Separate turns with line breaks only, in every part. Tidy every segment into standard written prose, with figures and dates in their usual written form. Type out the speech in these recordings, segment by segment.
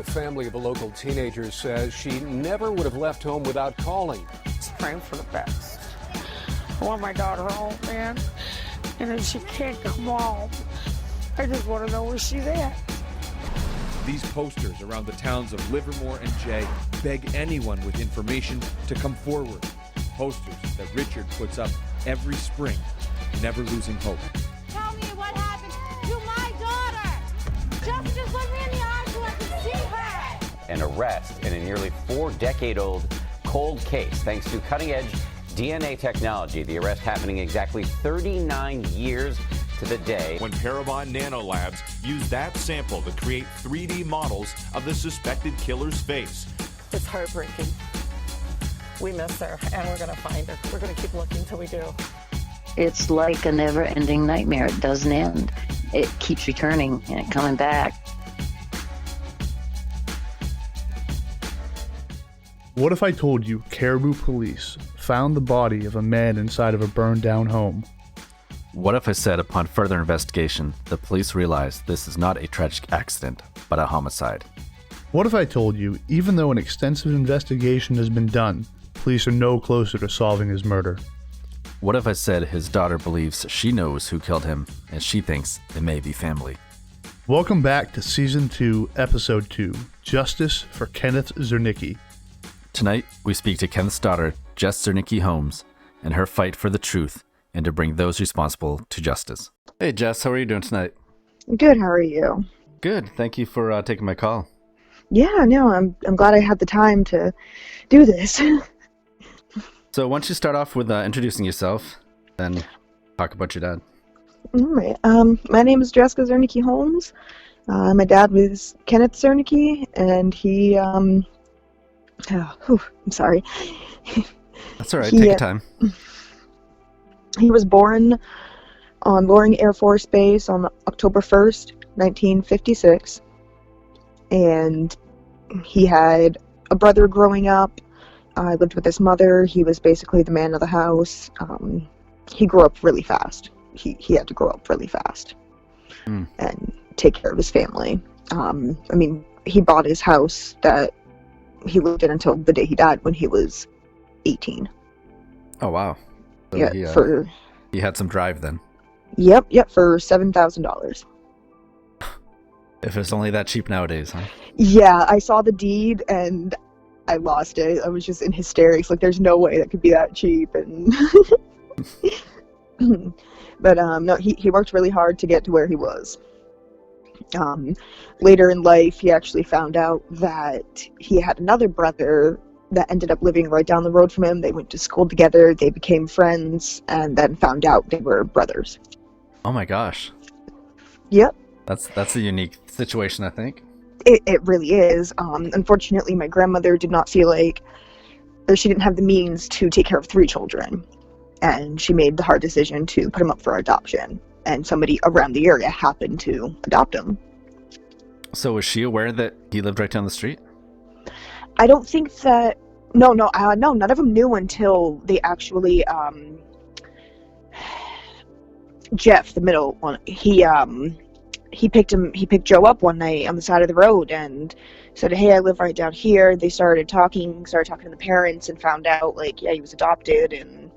The family of a local teenager says she never would have left home without calling.
Just praying for the best. I want my daughter home, man. And if she can't come home, I just want to know where she's at.
These posters around the towns of Livermore and Jay beg anyone with information to come forward. Posters that Richard puts up every spring, never losing hope.
Tell me what happened to my daughter. Just let me in the arms so I can see her.
An arrest in a nearly 4-decade-old cold case. Thanks to cutting-edge DNA technology, the arrest happening exactly 39 years to the day.
When Parabon Nanolabs used that sample to create 3D models of the suspected killer's face.
It's heartbreaking. We miss her, and we're going to find her. We're going to keep looking till we do.
It's like a never-ending nightmare. It doesn't end. It keeps returning and coming back.
What if I told you Caribou police found the body of a man inside of a burned-down home?
What if I said upon further investigation, the police realized this is not a tragic accident, but a homicide?
What if I told you, even though an extensive investigation has been done, police are no closer to solving his murder?
What if I said his daughter believes she knows who killed him, and she thinks it may be family?
Welcome back to Season 2, Episode 2, Justice for Kenneth Zernicke.
Tonight, we speak to Kenneth's daughter, Jess Zernicke Holmes, and her fight for the truth and to bring those responsible to justice. Hey Jess, how are you doing tonight?
Good, how are you?
Good, thank you for taking my call.
Yeah, no, I'm glad I had the time to do this.
So why don't you start off with introducing yourself, then talk about your dad.
All right, my name is Jessica Zernicke Holmes. My dad was Kenneth Zernicke, and he, I'm sorry.
That's all right, take your time.
He was born on Loring Air Force Base on October 1st, 1956, and he had a brother growing up. I lived with his mother. He was basically the man of the house. He grew up really fast. He had to grow up really fast and take care of his family. He bought his house that he lived in until the day he died when he was 18.
Oh, wow. So
yeah,
he had some drive then.
Yep, for $7,000.
If it's only that cheap nowadays, huh?
Yeah, I saw the deed and I lost it. I was just in hysterics. Like, there's no way that could be that cheap. And but no, he worked really hard to get to where he was. Later in life, he actually found out that he had another brother that ended up living right down the road from him. They went to school together, they became friends, and then found out they were brothers.
Oh my gosh.
Yep.
That's a unique situation, I think.
It really is. Unfortunately, my grandmother did not feel like, or she didn't have the means to take care of 3 children, and she made the hard decision to put him up for adoption, and somebody around the area happened to adopt him.
So was she aware that he lived right down the street?
I don't think that. No, none of them knew until they actually. Jeff, the middle one, he picked Joe up one night on the side of the road and said, "Hey, I live right down here." They started talking to the parents, and found out, like, yeah, he was adopted, and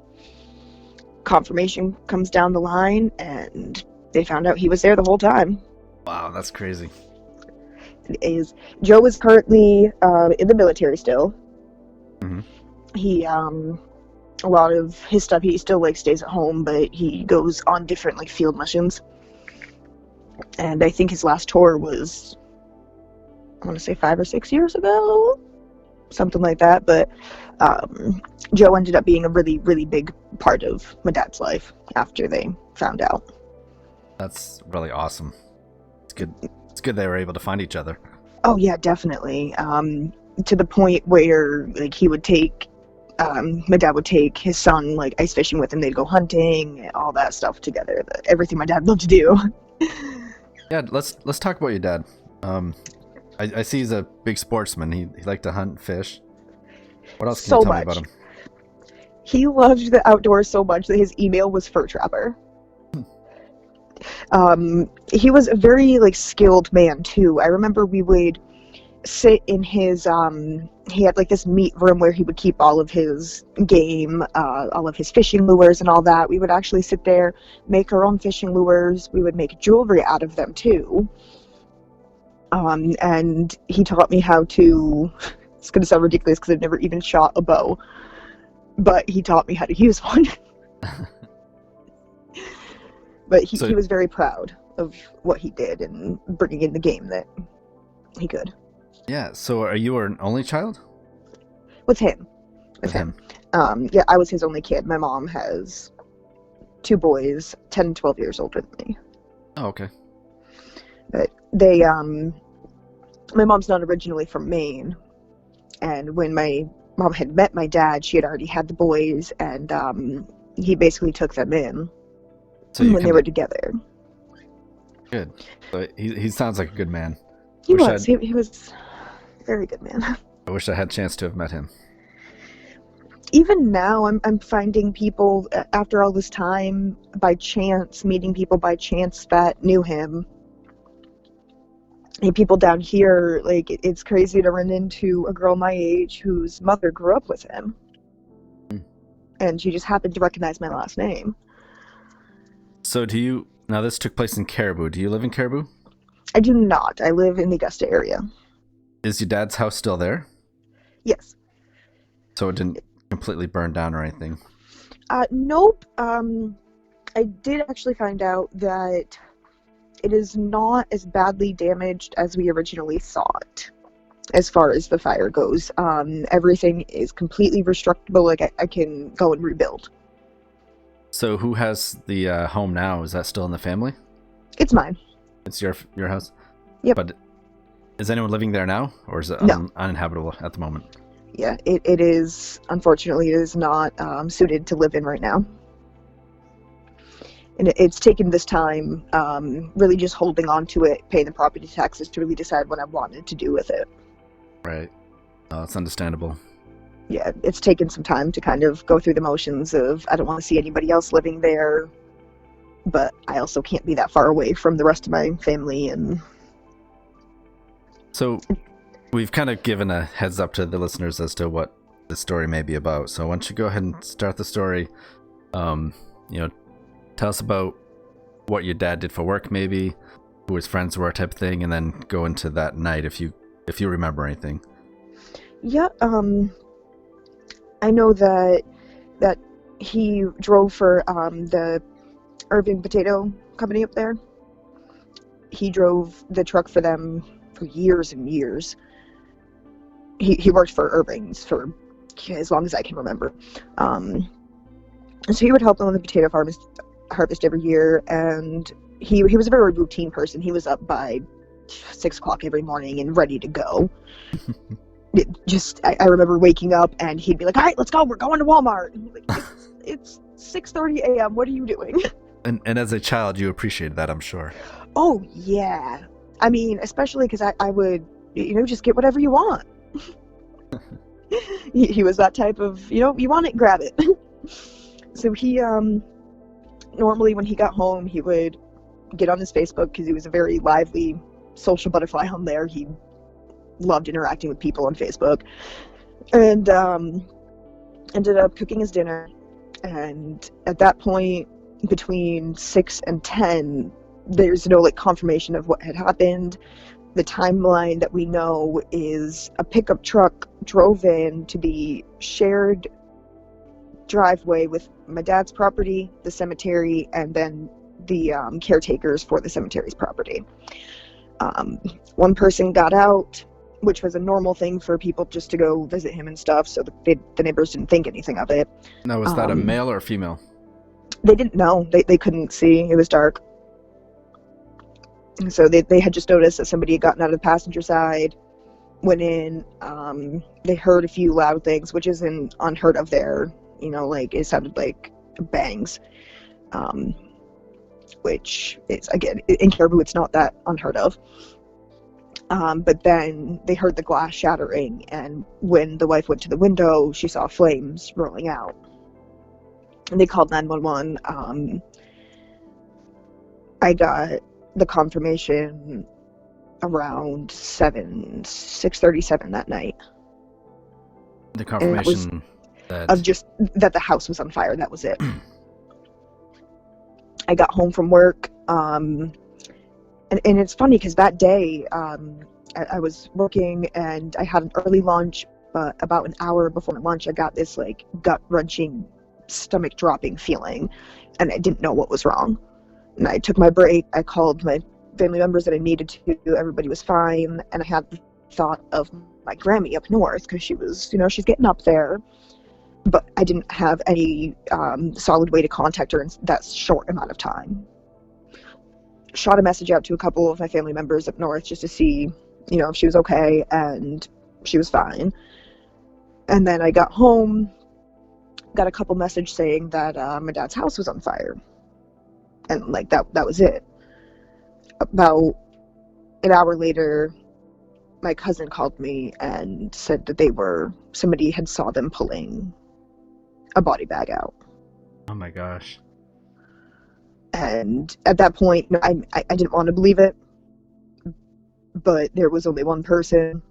confirmation comes down the line, and they found out he was there the whole time.
Wow, that's crazy.
Joe is currently in the military still.
Mm-hmm.
He a lot of his stuff, he still stays at home, but he goes on different field missions. And I think his last tour was, I want to say 5 or 6 years ago, something like that. But Joe ended up being a really, really big part of my dad's life after they found out.
That's really awesome. It's good. It's good they were able to find each other.
Oh yeah, definitely. To the point where he would take, my dad would take his son ice fishing with him. They'd go hunting, all that stuff together. Everything my dad loved to do.
Yeah, let's talk about your dad. I see he's a big sportsman. He liked to hunt and fish. What else can you tell me about him?
He loved the outdoors so much that his email was fur trapper. He was a very skilled man too. I remember we would sit in his he had like this meat room where he would keep all of his game, all of his fishing lures and all that. We would actually sit there, make our own fishing lures. We would make jewelry out of them too. And he taught me how to, it's going to sound ridiculous because I've never even shot a bow, but he taught me how to use one. But he was very proud of what he did and bringing in the game that he could.
Yeah, so are you an only child?
With him. Yeah, I was his only kid. My mom has 2 boys, 10 and 12 years older than me.
Oh, okay.
But they, my mom's not originally from Maine. And when my mom had met my dad, she had already had the boys, and he basically took them in when they were together.
Good. So he sounds like a good man.
He was a very good man.
I wish I had a chance to have met him.
Even now, I'm finding people, after all this time, by chance, meeting people by chance that knew him. And people down here, like, it's crazy to run into a girl my age whose mother grew up with him. And she just happened to recognize my last name.
So now this took place in Caribou. Do you live in Caribou?
I do not. I live in the Augusta area.
Is your dad's house still there?
Yes.
So it didn't completely burn down or anything?
Nope. I did actually find out that it is not as badly damaged as we originally thought, as far as the fire goes. Everything is completely restructurable. Like, I can go and rebuild.
So who has the home now? Is that still in the family?
It's mine.
It's your house?
Yep.
But is anyone living there now? Or is it uninhabitable at the moment?
Yeah, it is. Unfortunately, it is not suited to live in right now. And it's taken this time, really just holding on to it, paying the property taxes to really decide what I wanted to do with it.
Right. Oh, that's understandable.
Yeah, it's taken some time to kind of go through the motions of, I don't want to see anybody else living there, but I also can't be that far away from the rest of my family. And
so we've kind of given a heads up to the listeners as to what the story may be about. So why don't you go ahead and start the story? Tell us about what your dad did for work, maybe, who his friends were, type of thing, and then go into that night if you remember anything.
Yeah, I know that he drove for the Irving Potato Company up there. He drove the truck for them for years and years. He worked for Irving's for as long as I can remember. So he would help them with the potato harvest every year, and he was a very routine person. He was up by 6 o'clock every morning and ready to go. I remember waking up and he'd be like, "All right, let's go. We're going to Walmart." And I'm like, it's 6:30 a.m. What are you doing?
And as a child, you appreciated that, I'm sure.
Oh yeah, I mean, especially because I would, just get whatever you want. He was that type of, you want it, grab it. So he normally when he got home, he would get on his Facebook because he was a very lively social butterfly on there. He loved interacting with people on Facebook, and ended up cooking his dinner. And at that point, between 6 and 10, there's no confirmation of what had happened. The timeline that we know is a pickup truck drove in to the shared driveway with my dad's property, the cemetery, and then the caretakers for the cemetery's property. One person got out, which was a normal thing for people just to go visit him and stuff, so the neighbors didn't think anything of it.
Now, was that a male or a female?
They didn't know. They couldn't see. It was dark. So they had just noticed that somebody had gotten out of the passenger side, went in. They heard a few loud things, which isn't unheard of there. It sounded like bangs. Which is, again, in Caribou, it's not that unheard of. But then they heard the glass shattering, and when the wife went to the window, she saw flames rolling out. And they called 911. I got the confirmation around 6:37 that night.
The confirmation
of just that the house was on fire. That was it. I got home from work, and it's funny because that day I was working and I had an early lunch, but about an hour before lunch I got this like gut-wrenching, stomach-dropping feeling, and I didn't know what was wrong. And I took my break, I called my family members that I needed to, everybody was fine, and I had the thought of my Grammy up north because she was, she's getting up there. But I didn't have any solid way to contact her in that short amount of time. Shot a message out to a couple of my family members up north just to see, if she was okay, and she was fine. And then I got home, got a couple messages saying that my dad's house was on fire. And like that was it. About an hour later, my cousin called me and said that somebody had saw them pulling a body bag out.
Oh my gosh.
And at that point, I didn't want to believe it, but there was only one person.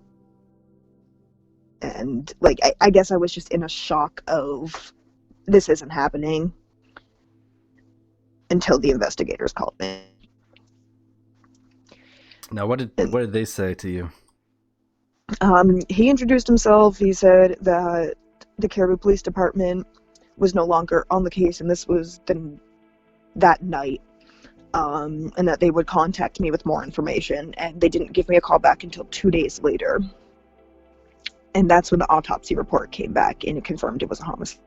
And like, I guess I was just in a shock of this isn't happening until the investigators called me.
Now, what did they say to you?
He introduced himself. He said that the Caribou Police Department was no longer on the case, and this was that night, and that they would contact me with more information, and they didn't give me a call back until 2 days later. And that's when the autopsy report came back, and it confirmed it was a homicide.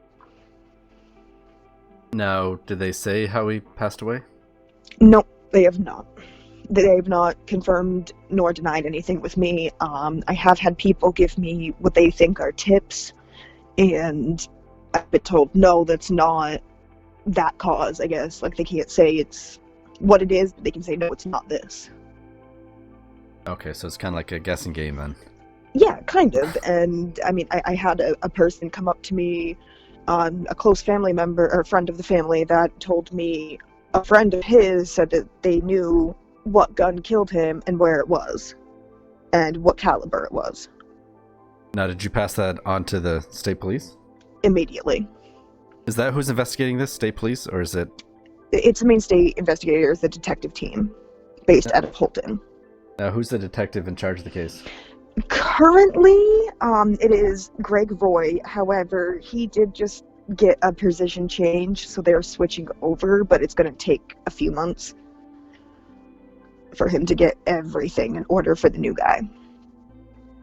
Now, did they say how he passed away?
No, they have not. They have not confirmed nor denied anything with me. I have had people give me what they think are tips, and I've been told, no, that's not that cause, I guess. Like, they can't say it's what it is, but they can say, no, it's not this.
Okay, so it's kind of like a guessing game then.
Yeah, kind of. And, I mean, I had a person come up to me, a close family member, or friend of the family, that told me a friend of his said that they knew what gun killed him and where it was, and what caliber it was.
Now, did you pass that on to the state police?
Immediately.
Is that who's investigating this, state police, or is it?
It's the main state investigators, the detective team, based out of Holton.
Now, who's the detective in charge of the case?
Currently, it is Greg Roy. However, he did just get a position change, so they're switching over, but it's going to take a few months for him to get everything in order for the new guy.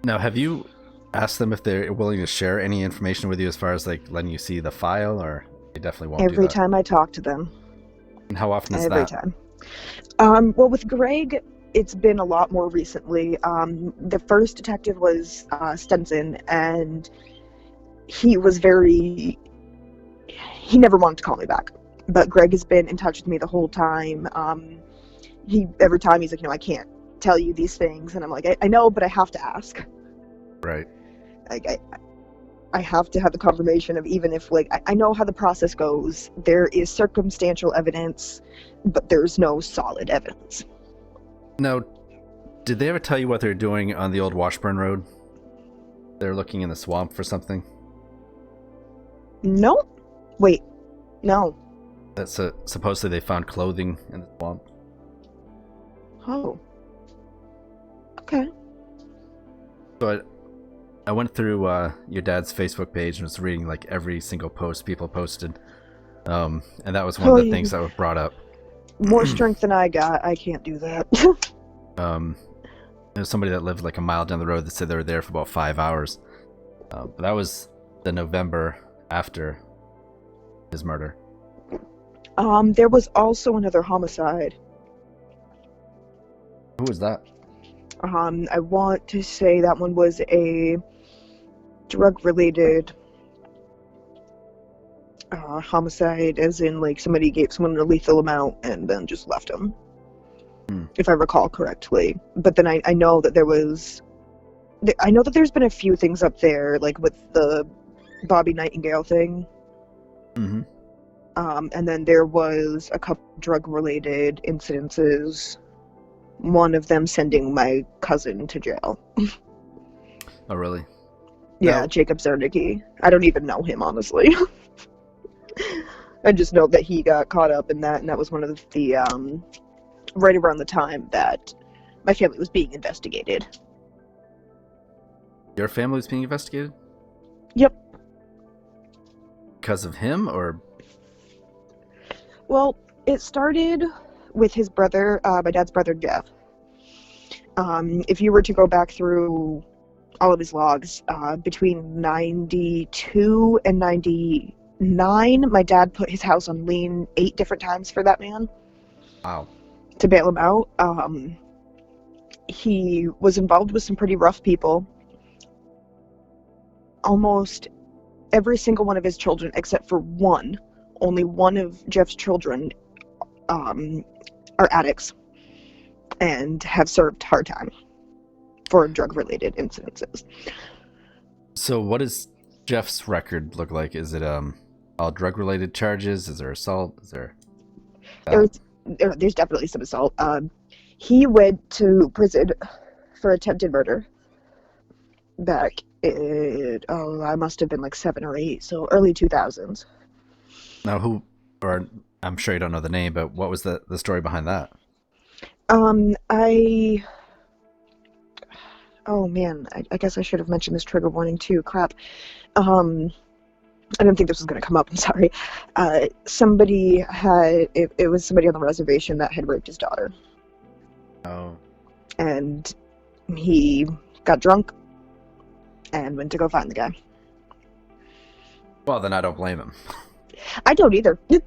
Now, have you asked them if they're willing to share any information with you as far as like letting you see the file, or they definitely won't do that?
Every time I talk to them.
And how often is that?
Every time. Well, with Greg, it's been a lot more recently. The first detective was Stenson, and he was he never wanted to call me back. But Greg has been in touch with me the whole time. Every time he's like, I can't tell you these things. And I'm like, I know, but I have to ask.
Right.
I have to have the confirmation of, even if, like, I know how the process goes. There is circumstantial evidence, but there's no solid evidence.
Now, did they ever tell you what they're doing on the old Washburn Road? They're looking in the swamp for something?
No. Wait. No.
That's supposedly they found clothing in the swamp.
Oh. Okay.
So I went through your dad's Facebook page and was reading like every single post people posted. And that was one of the things that was brought up.
More strength than I got. I can't do that.
There was somebody that lived like a mile down the road that said they were there for about 5 hours. But that was the November after his murder.
There was also another homicide.
Who was that?
I want to say that one was a drug-related homicide, as in, like, somebody gave someone a lethal amount and then just left them, if I recall correctly. But then I know that there's been a few things up there, like with the Bobby Nightingale thing.
Mm-hmm.
And then there was a couple drug-related incidences one of them sending my cousin to jail.
Oh, really?
Yeah,
No.
Jacob Zernicke. I don't even know him, honestly. I just know that he got caught up in that, and that was one of the right around the time that my family was being investigated.
Your family was being investigated?
Yep.
Because of him, or?
Well, it started with his brother, my dad's brother, Jeff. If you were to go back through all of his logs, between 92 and 99, my dad put his house on lien 8 different times for that man.
Wow.
To bail him out. He was involved with some pretty rough people. Almost every single one of his children, except for one, only one of Jeff's children, are addicts and have served hard time for drug-related incidences.
So what does Jeff's record look like? Is it all drug-related charges? Is there assault? Is there...
There's definitely some assault. He went to prison for attempted murder back in, I must have been like 7 or 8, so early 2000s.
Now who, or I'm sure you don't know the name, but what was the story behind that?
Oh man, I guess I should have mentioned this trigger warning too. Crap. I didn't think this was going to come up. I'm sorry. Somebody had, it was somebody on the reservation that had raped his daughter.
Oh.
And he got drunk and went to go find the guy.
Well, then I don't blame him.
I don't either. I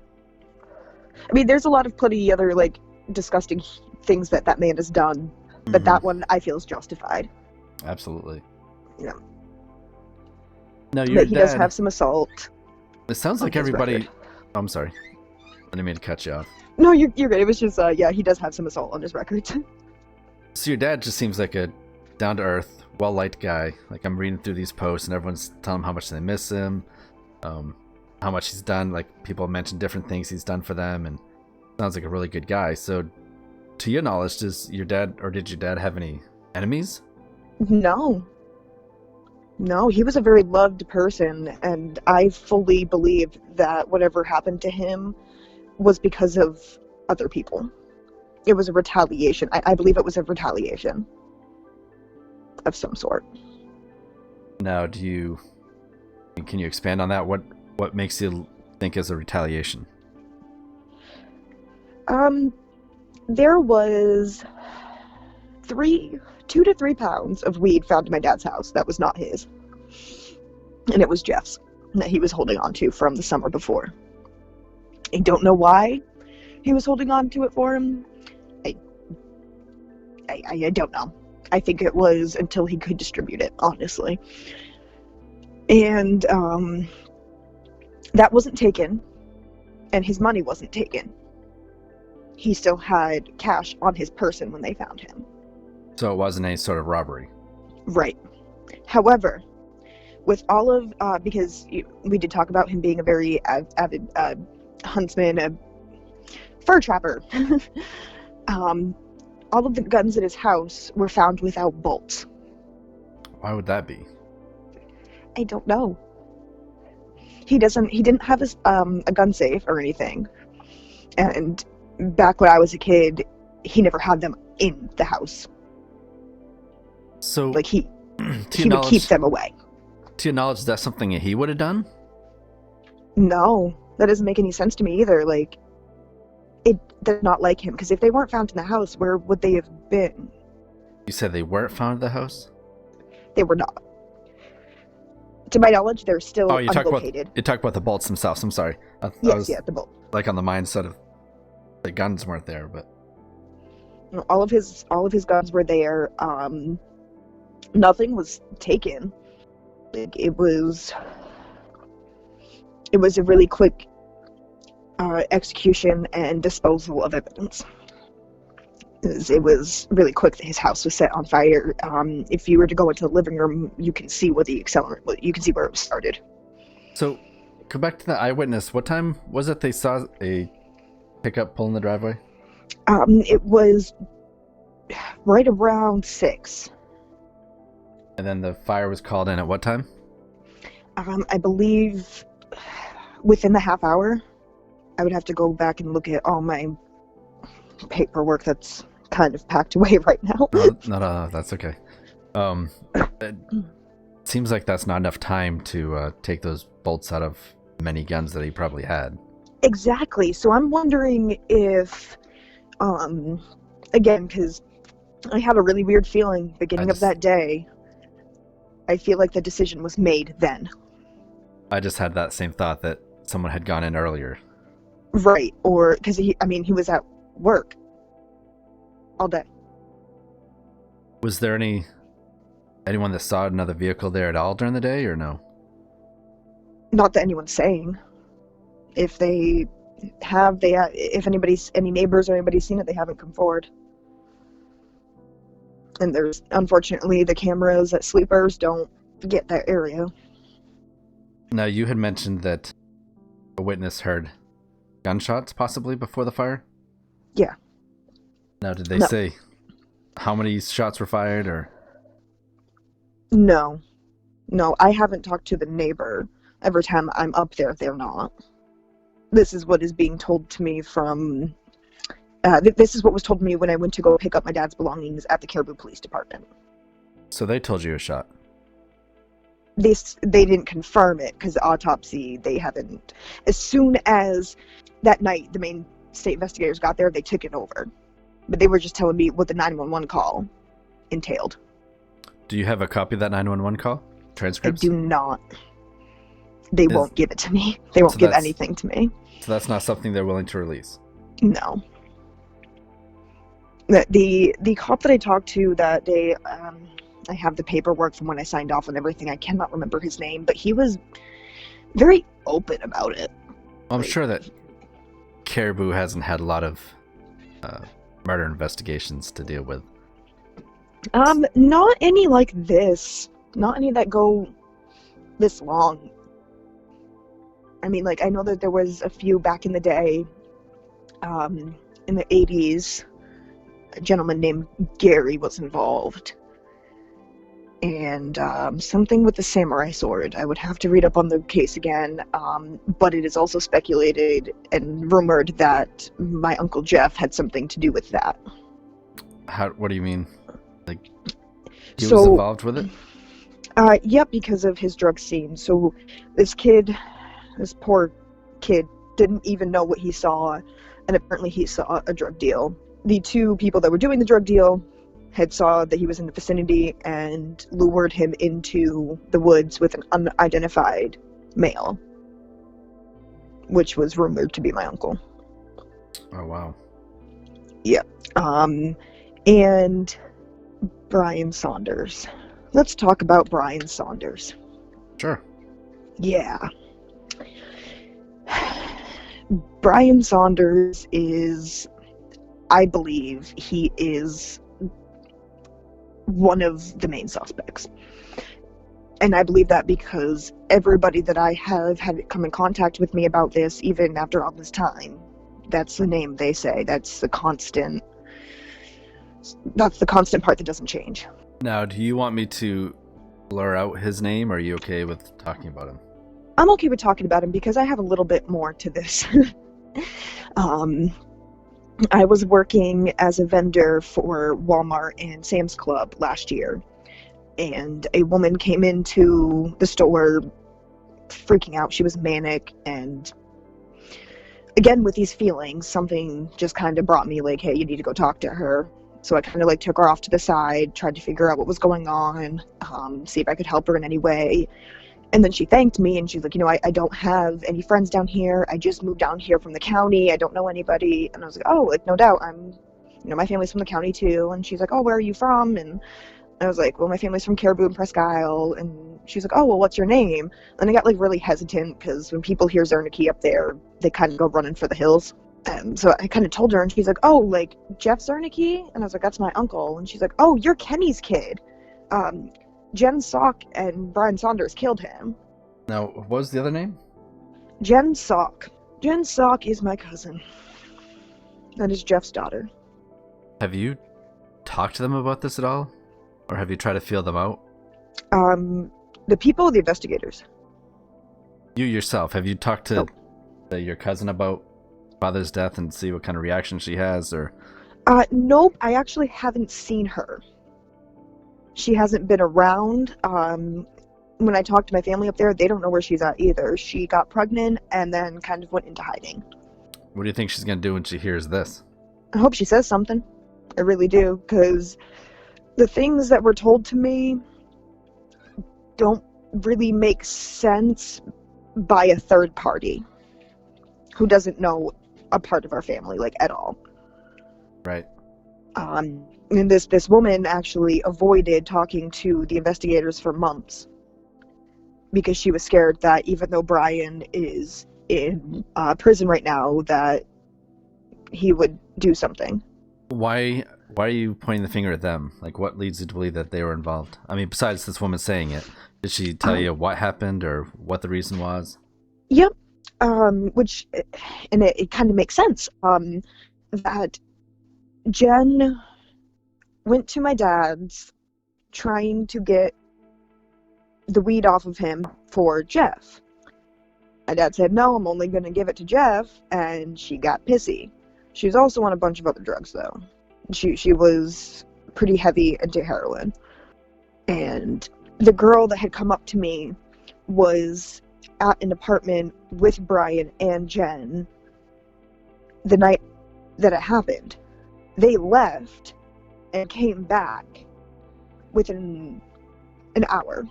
mean, there's a lot of plenty other, like, disgusting things that that man has done, but that one I feel is justified.
Absolutely.
Yeah.
No, your
but he
dad,
does have some assault.
It sounds like everybody... Oh, I'm sorry. I didn't mean to cut you off.
No, you're good. It was just, yeah, he does have some assault on his record.
So your dad just seems like a down-to-earth, well-liked guy. Like, I'm reading through these posts, and everyone's telling him how much they miss him, how much he's done. Like, people mention different things he's done for them, and sounds like a really good guy. So, to your knowledge, did your dad have any enemies?
No. No, he was a very loved person, and I fully believe that whatever happened to him was because of other people. It was a retaliation. I believe it was a retaliation of some sort.
Now, can you expand on that? What makes you think is a retaliation?
There was 2 to 3 pounds of weed found in my dad's house that was not his. And it was Jeff's that he was holding on to from the summer before. I don't know why he was holding on to it for him. I don't know. I think it was until he could distribute it, honestly. And that wasn't taken, and his money wasn't taken. He still had cash on his person when they found him.
So it wasn't any sort of robbery?
Right. However, with all of, because we did talk about him being a very avid huntsman, a fur trapper, all of the guns in his house were found without bolts.
Why would that be?
I don't know. He didn't have a gun safe or anything. And back when I was a kid, he never had them in the house.
So,
like, he would keep them away.
To your knowledge, is that something that he would have done?
No, that doesn't make any sense to me either. Like, it does not like him, because if they weren't found in the house, where would they have been?
You said they weren't found in the house?
They were not. To my knowledge, they're still unlocated.
You talk about the bolts themselves. I'm sorry.
Yes, the bolt.
Like on the mindset of the guns weren't there, but
all of his guns were there. Nothing was taken. Like, it was a really quick execution and disposal of evidence. It was really quick that his house was set on fire. If you were to go into the living room, you can see where you can see where it was started.
So, go back to the eyewitness. What time was it they saw a pickup pull in the driveway?
It was right around 6.
And then the fire was called in at what time?
I believe within the half hour. I would have to go back and look at all my paperwork that's kind of packed away right now.
No, that's okay. It seems like that's not enough time to take those bolts out of many guns that he probably had.
Exactly. So I'm wondering if, again, because I have a really weird feeling beginning of that day, I feel like the decision was made then.
I just had that same thought that someone had gone in earlier.
Right. Or, because he was at work all day.
Was there anyone that saw another vehicle there at all during the day, or no?
Not that anyone's saying. If they have, if any neighbors or anybody's seen it, they haven't come forward. And there's, unfortunately, the cameras at sleepers don't get that area.
Now, you had mentioned that a witness heard gunshots possibly before the fire?
Yeah.
Now, did they say how many shots were fired, or?
No, I haven't talked to the neighbor. Every time I'm up there, they're not. This is what is being told to me from, this is what was told to me when I went to go pick up my dad's belongings at the Caribou Police Department.
So they told you a shot?
They didn't confirm it, because the autopsy, they haven't. As soon as that night the main state investigators got there, they took it over. But they were just telling me what the 911 call entailed.
Do you have a copy of that 911 call? Transcripts?
I do not. They won't give it to me. They won't give anything to me.
So that's not something they're willing to release?
No. The cop that I talked to that day, I have the paperwork from when I signed off on everything. I cannot remember his name, but he was very open about it.
I'm sure that Caribou hasn't had a lot of murder investigations to deal with.
Not any like this. Not any that go this long. I mean, like, I know that there was a few back in the day, in the 80s, a gentleman named Gary was involved. And something with the samurai sword. I would have to read up on the case again, but it is also speculated and rumored that my Uncle Jeff had something to do with that.
What do you mean? Like, he was involved with it?
Yep, because of his drug scene. So this poor kid, didn't even know what he saw, and apparently he saw a drug deal. The two people that were doing the drug deal had saw that he was in the vicinity and lured him into the woods with an unidentified male, which was rumored to be my uncle.
Oh, wow.
Yeah. And Brian Saunders. Let's talk about Brian Saunders.
Sure.
Yeah. Brian Saunders is, I believe, he is one of the main suspects. And I believe that because everybody that I have had come in contact with me about this, even after all this time, that's the name they say. That's the constant part that doesn't change.
Now, do you want me to blur out his name, or are you okay with talking about him?
I'm okay with talking about him because I have a little bit more to this. I was working as a vendor for Walmart and Sam's Club last year, and a woman came into the store freaking out. She was manic, and again, with these feelings, something just kind of brought me like, hey, you need to go talk to her. So I kind of like took her off to the side, tried to figure out what was going on, see if I could help her in any way. And then she thanked me, and she's like, I don't have any friends down here. I just moved down here from the county. I don't know anybody. And I was like, oh, like, no doubt. My family's from the county too. And she's like, oh, where are you from? And I was like, well, my family's from Caribou and Presque Isle. And she's like, oh, well, what's your name? And I got like really hesitant because when people hear Zarnicki up there, they kind of go running for the hills. And so I kind of told her, and she's like, oh, like Jeff Zernicke? And I was like, that's my uncle. And she's like, oh, you're Kenny's kid. Jen Sock and Brian Saunders killed him.
Now, what was the other name?
Jen Sock. Jen Sock is my cousin. That is Jeff's daughter.
Have you talked to them about this at all? Or have you tried to feel them out?
The people, the investigators.
You yourself, have you talked to your cousin about father's death and see what kind of reaction she has, or?
Nope, I actually haven't seen her. She hasn't been around. When I talked to my family up there, they don't know where she's at either. She got pregnant and then kind of went into hiding.
What do you think she's going to do when she hears this?
I hope she says something. I really do, because the things that were told to me don't really make sense by a third party who doesn't know a part of our family, like, at all.
Right.
And this woman actually avoided talking to the investigators for months because she was scared that even though Brian is in prison right now, that he would do something.
Why are you pointing the finger at them? Like, what leads you to believe that they were involved? I mean, besides this woman saying it, did she tell you what happened or what the reason was?
Yep. Which, and it kind of makes sense. That Jen went to my dad's trying to get the weed off of him for Jeff. My dad said, no, I'm only going to give it to Jeff, and she got pissy. She was also on a bunch of other drugs, though. She was pretty heavy into heroin. And the girl that had come up to me was at an apartment with Brian and Jen the night that it happened. They left and came back within an hour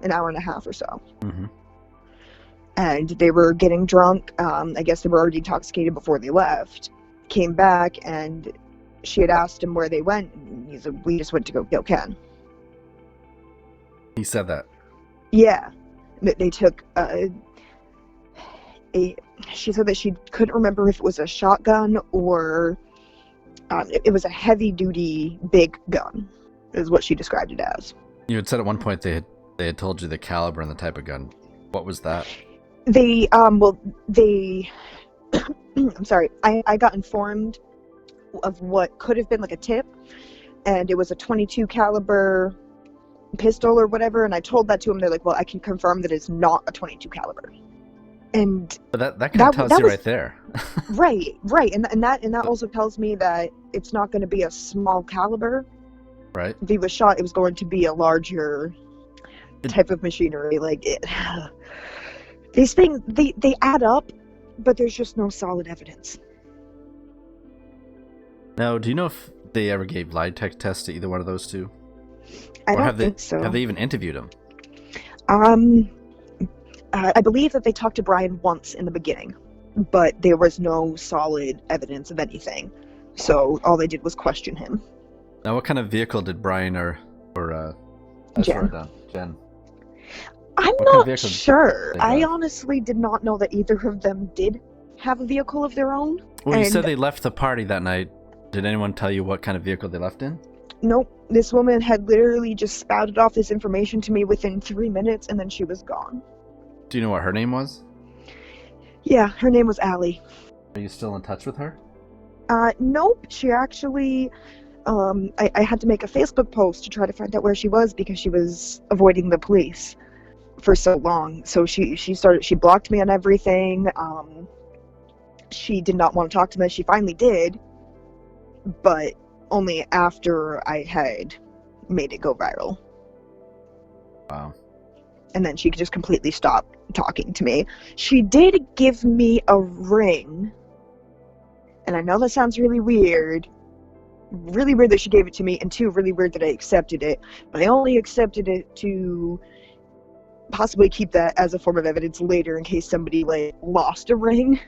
and a half or so.
Mm-hmm.
And they were getting drunk. I guess they were already intoxicated before they left. Came back, and she had asked him where they went, and he said, we just went to go kill Ken.
He said that?
Yeah. They took she said that she couldn't remember if it was a shotgun or it was a heavy-duty big gun, is what she described it as.
You had said at one point they had told you the caliber and the type of gun. What was that?
I'm sorry, I got informed of what could have been like a tip, and it was a .22 caliber pistol or whatever, and I told that to them. They're like, well, I can confirm that it's not a .22 caliber. And
but that kind of tells you right there.
right, and that also tells me that it's not going to be a small caliber.
Right.
If he was shot, it was going to be a larger type of machinery. Like it. These things, they add up, but there's just no solid evidence.
Now, do you know if they ever gave lie detector tests to either one of those two?
I don't think so.
Have they even interviewed him?
I believe that they talked to Brian once in the beginning, but there was no solid evidence of anything. So all they did was question him.
Now, what kind of vehicle did Brian or
Jen?
Jen.
I'm not sure. I honestly did not know that either of them did have a vehicle of their own.
Well, you said they left the party that night. Did anyone tell you what kind of vehicle they left in?
Nope. This woman had literally just spouted off this information to me within 3 minutes, and then she was gone.
Do you know what her name was?
Yeah, her name was Allie.
Are you still in touch with her?
Nope. She actually... I had to make a Facebook post to try to find out where she was because she was avoiding the police for so long. So she blocked me on everything. She did not want to talk to me. She finally did, but only after I had made it go viral.
Wow.
And then she just completely stopped talking to me. She did give me a ring, and I know that sounds really weird that she gave it to me, and two, really weird that I accepted it, but I only accepted it to possibly keep that as a form of evidence later in case somebody like lost a ring.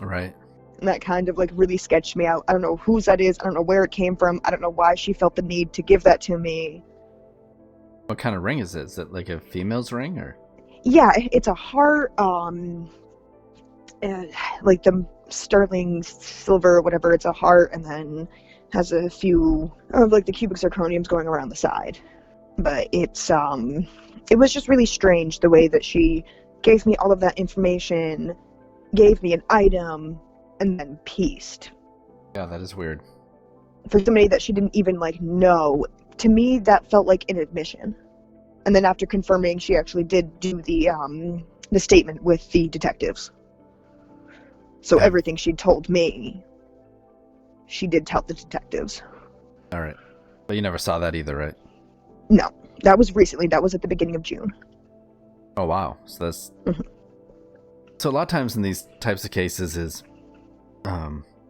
Right.
And that kind of like really sketched me out. I don't know whose that is. I don't know where it came from. I don't know why she felt the need to give that to me.
What kind of ring is it? Is it like a female's ring or?
Yeah, it's a heart, like the sterling silver or whatever. It's a heart and then has a few of like the cubic zirconiums going around the side. But it's it was just really strange the way that she gave me all of that information, gave me an item, and then pieced.
Yeah, that is weird.
for somebody that she didn't even like know, to me that felt like an admission. And then after confirming, she actually did do the statement with the detectives. So everything she told me, she did tell the detectives.
All right. But you never saw that either, right?
No, that was recently. That was at the beginning of June.
Oh, wow. So that's... So a lot of times in these types of cases is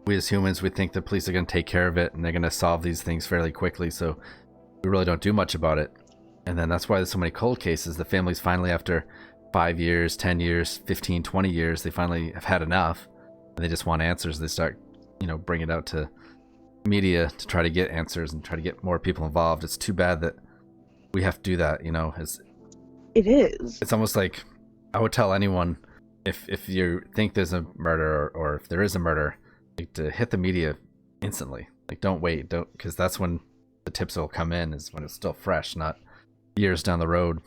we as humans, we think the police are going to take care of it and they're going to solve these things fairly quickly, so we really don't do much about it. And then that's why there's so many cold cases. The families finally, after 5 years, 10 years, 15, 20 years, they finally have had enough and they just want answers. They start, bringing it out to media to try to get answers and try to get more people involved. It's too bad that we have to do that,
It is.
It's almost like I would tell anyone, if you think there's a murder or if there is a murder, like, to hit the media instantly. Like, don't wait, because that's when the tips will come in, is when it's still fresh, not years down the road.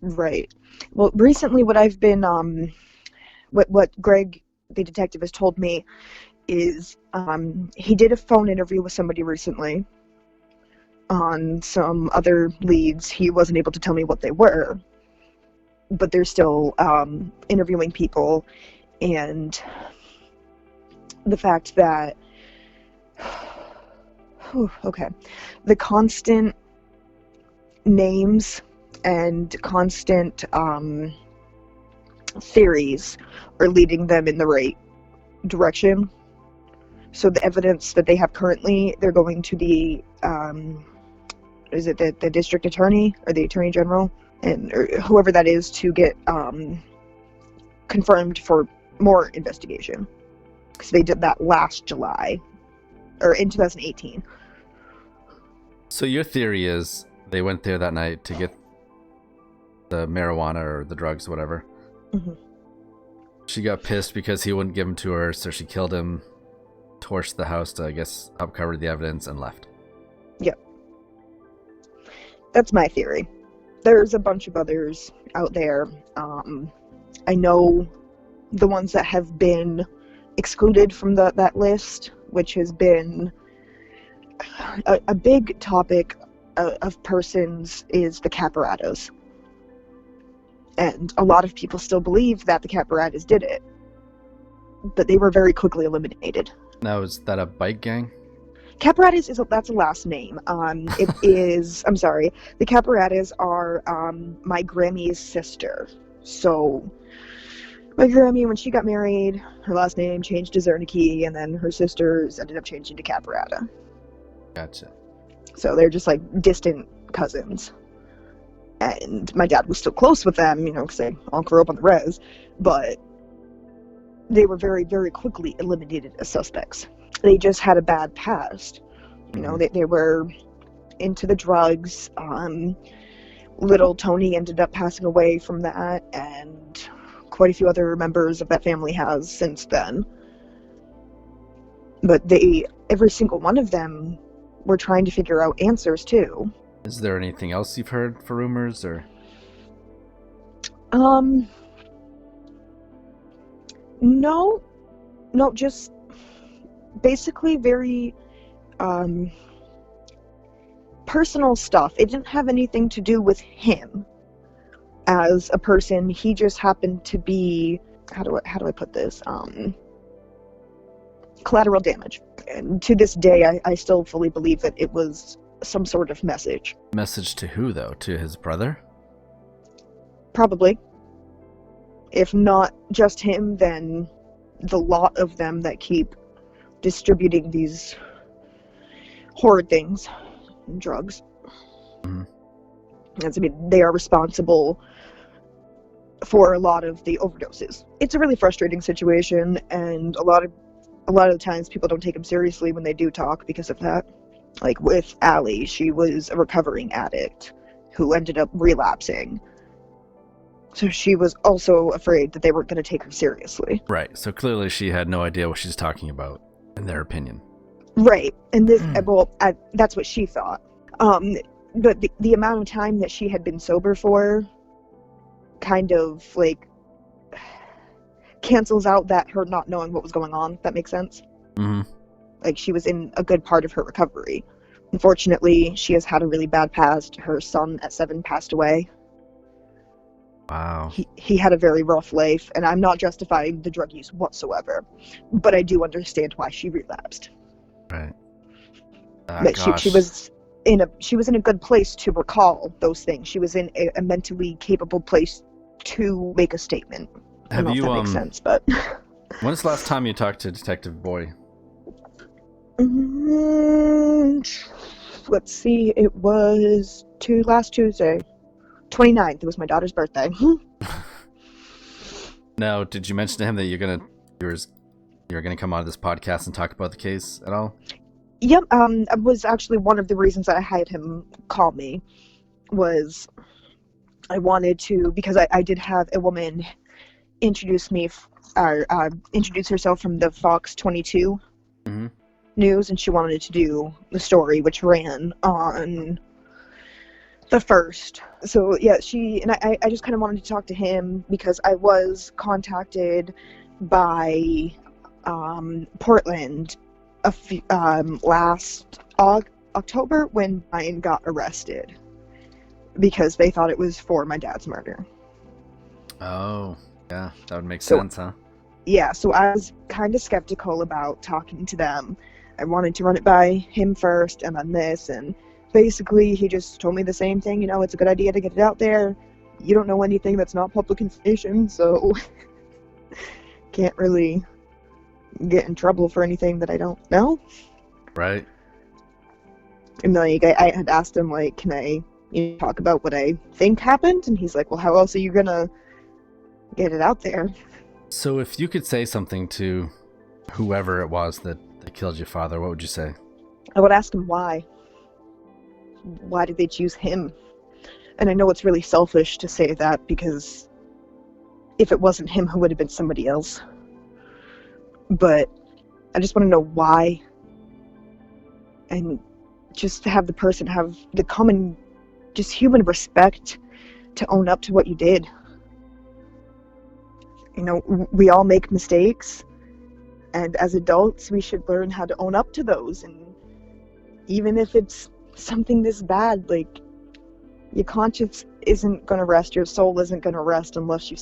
Right. Well, recently what I've been, what Greg, the detective, has told me is he did a phone interview with somebody recently on some other leads. He wasn't able to tell me what they were, but they're still interviewing people, and the fact that the constant names and constant theories are leading them in the right direction. So the evidence that they have currently, they're going to the is it the district attorney or the attorney general, or whoever that is, to get confirmed for more investigation, because they did that last July, or in 2018.
So your theory is they went there that night to get the marijuana or the drugs, whatever.
Mm-hmm.
She got pissed because he wouldn't give them to her, so she killed him, torched the house to, I guess, help cover the evidence, and left.
Yep. That's my theory. There's a bunch of others out there. I know the ones that have been excluded from that list, which has been a big topic of persons, is the Caparatas. And a lot of people still believe that the Caparatas did it, but they were very quickly eliminated.
Now, is that a bike gang?
Caparatas that's a last name. It is, I'm sorry, the Caparatas are my Grammy's sister. So my Grammy, when she got married, her last name changed to Zernicke, and then her sisters ended up changing to Caparata.
Gotcha.
So they're just like distant cousins. And my dad was still close with them, because they all grew up on the res, but they were very, very quickly eliminated as suspects. They just had a bad past. They were into the drugs. Little Tony ended up passing away from that, and quite a few other members of that family has since then. But every single one of them were trying to figure out answers too.
Is there anything else you've heard for rumors, or?
No, just basically very personal stuff. It didn't have anything to do with him as a person. He just happened to be, how do I put this, collateral damage. And to this day, I still fully believe that it was some sort of message.
Message to who, though? To his brother?
Probably. If not just him, then the lot of them that keep distributing these horrid things, drugs.
Mm-hmm.
They are responsible for a lot of the overdoses. It's a really frustrating situation, and a lot of the times people don't take them seriously when they do talk because of that. Like with Allie, she was a recovering addict who ended up relapsing. So she was also afraid that they weren't going to take her seriously.
Right. So clearly she had no idea what she's talking about, in their opinion.
Right. And this, that's what she thought. But the amount of time that she had been sober for kind of like cancels out that her not knowing what was going on, if that makes sense.
Mm-hmm.
Like, she was in a good part of her recovery. Unfortunately, she has had a really bad past. Her son at 7 passed away.
Wow.
He had a very rough life, and I'm not justifying the drug use whatsoever, but I do understand why she relapsed.
Right.
But she was in a good place to recall those things. She was in a mentally capable place to make a statement. I don't know if that makes sense, but
when's the last time you talked to Detective Boy?
Let's see, it was last Tuesday. 29th. It was my daughter's birthday.
Now, did you mention to him that you're gonna come on this podcast and talk about the case at all?
Yep. It was actually one of the reasons that I had him call me. Was I wanted to, because I did have a woman introduce herself from the Fox 22 news, and she wanted to do the story, which ran on the 1st. So yeah, I just kind of wanted to talk to him because I was contacted by Portland last October when Brian got arrested because they thought it was for my dad's murder.
Oh, yeah, that would make sense, huh?
Yeah, so I was kind of skeptical about talking to them. I wanted to run it by him first and then this, and basically he just told me the same thing, it's a good idea to get it out there. You don't know anything that's not public information, so can't really get in trouble for anything that I don't know.
Right.
And like, I had asked him, like, can I talk about what I think happened? And he's like, well, how else are you gonna get it out there?
So if you could say something to whoever it was that killed your father, what would you say?
I would ask him why. Why did they choose him? And I know it's really selfish to say that, because if it wasn't him, who would have been somebody else? But I just want to know why. And just to have the person have the common, just human respect to own up to what you did. We all make mistakes, and as adults, we should learn how to own up to those. And even if it's something this bad, like, your conscience isn't going to rest, your soul isn't going to rest unless you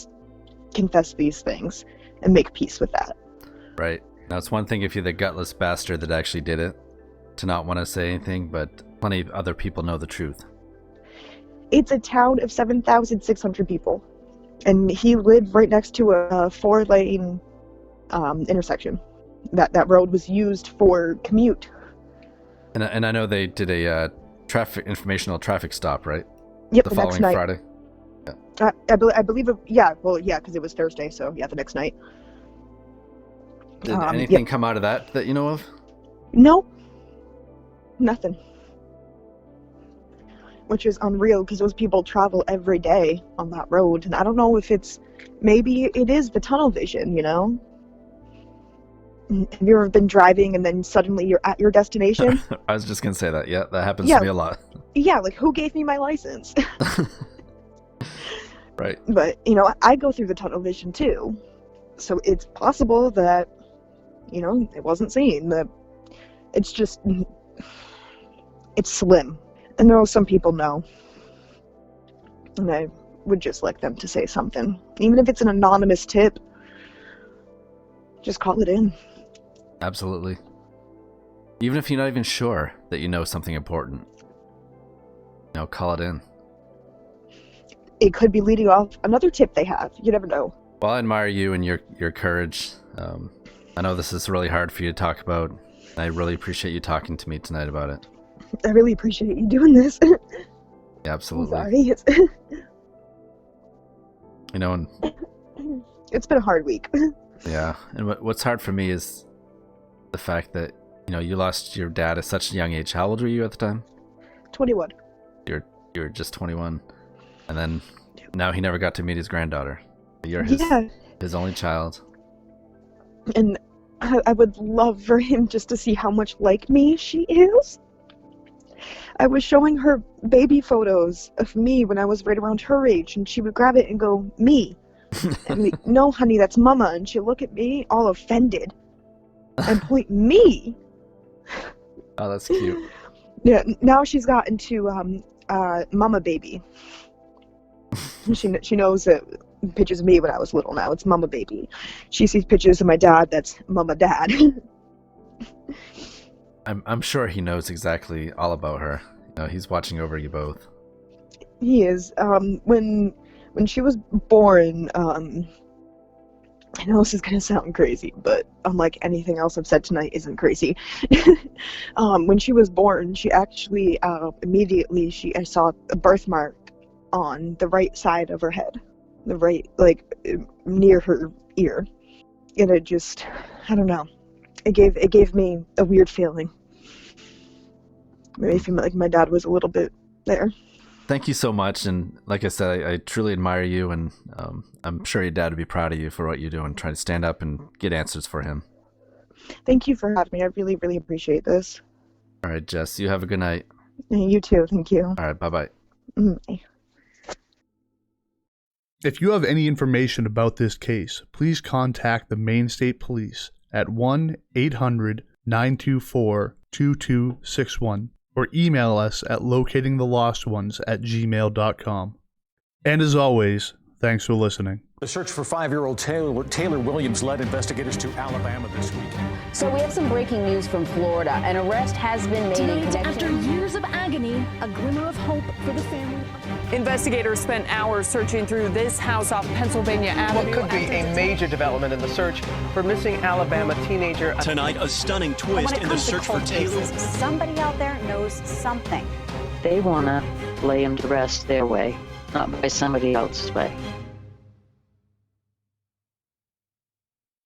confess these things and make peace with that.
Right. Now, it's one thing if you're the gutless bastard that actually did it, to not want to say anything, but plenty of other people know the truth.
It's a town of 7,600 people, and he lived right next to a 4-lane intersection. That road was used for commute.
And I know they did a informational traffic stop, right?
Yep,
the
next
following
night.
Friday.
Yeah. I believe it, yeah, well, yeah, because it was Thursday, so yeah, the next night.
Did anything come out of that you know of?
No. Nothing. Which is unreal, because those people travel every day on that road, and I don't know if maybe it is the tunnel vision, Have you ever been driving and then suddenly you're at your destination?
I was just going to say that. Yeah, that happens to me a lot.
Yeah, like, who gave me my license?
Right.
But, I go through the tunnel vision too. So it's possible that, it wasn't seen. That it's just, it's slim. And there are some people know. And I would just like them to say something. Even if it's an anonymous tip, just call it in.
Absolutely. Even if you're not even sure that you know something important, call it in.
It could be leading off another tip they have. You never know.
Well, I admire you and your courage. I know this is really hard for you to talk about. I really appreciate you talking to me tonight about it.
I really appreciate you doing this.
Yeah, absolutely.
I'm sorry.
And
it's been a hard week.
Yeah, and what's hard for me is the fact that, you lost your dad at such a young age. How old were you at the time?
21.
You were just 21. And then now he never got to meet his granddaughter. You're his only child.
And I would love for him just to see how much like me she is. I was showing her baby photos of me when I was right around her age, and she would grab it and go, me. And like, no, honey, that's mama. And she'd look at me all offended and point me
Oh, that's cute.
Yeah, now she's got into Mama Baby. She knows that pictures of me when I was little. Now it's Mama Baby. She sees pictures of my dad. That's Mama Dad.
I'm sure he knows exactly all about her. You know, he's watching over you both.
He is. When she was born, I know this is gonna sound crazy, but unlike anything else I've said tonight isn't crazy. When she was born, she actually immediately I saw a birthmark on the right side of her head, the right, like, near her ear, and it just, I don't know, it gave me a weird feeling. Maybe like my dad was a little bit there.
Thank you so much, and like I said, I truly admire you, and I'm sure your dad would be proud of you for what you do and trying to stand up and get answers for him.
Thank you for having me. I really, really appreciate this.
All right, Jess, you have a good night.
You too. Thank you.
All right, bye-bye.
Bye.
If you have any information about this case, please contact the Maine State Police at 1-800-924-2261 or email us at locatingthelostOnes@gmail.com. And as always, thanks for listening.
The search for 5-year-old Taylor Williams led investigators to Alabama this week.
So we have some breaking news from Florida. An arrest has been made in connection.
After years of agony, a glimmer of hope for the family.
Investigators spent hours searching through this house off Pennsylvania Avenue.
What could be a major development in the search for missing Alabama teenager.
Tonight, a stunning twist in the search for Taylor.
Somebody out there knows something.
They want to lay him to rest their way, not by somebody else's way.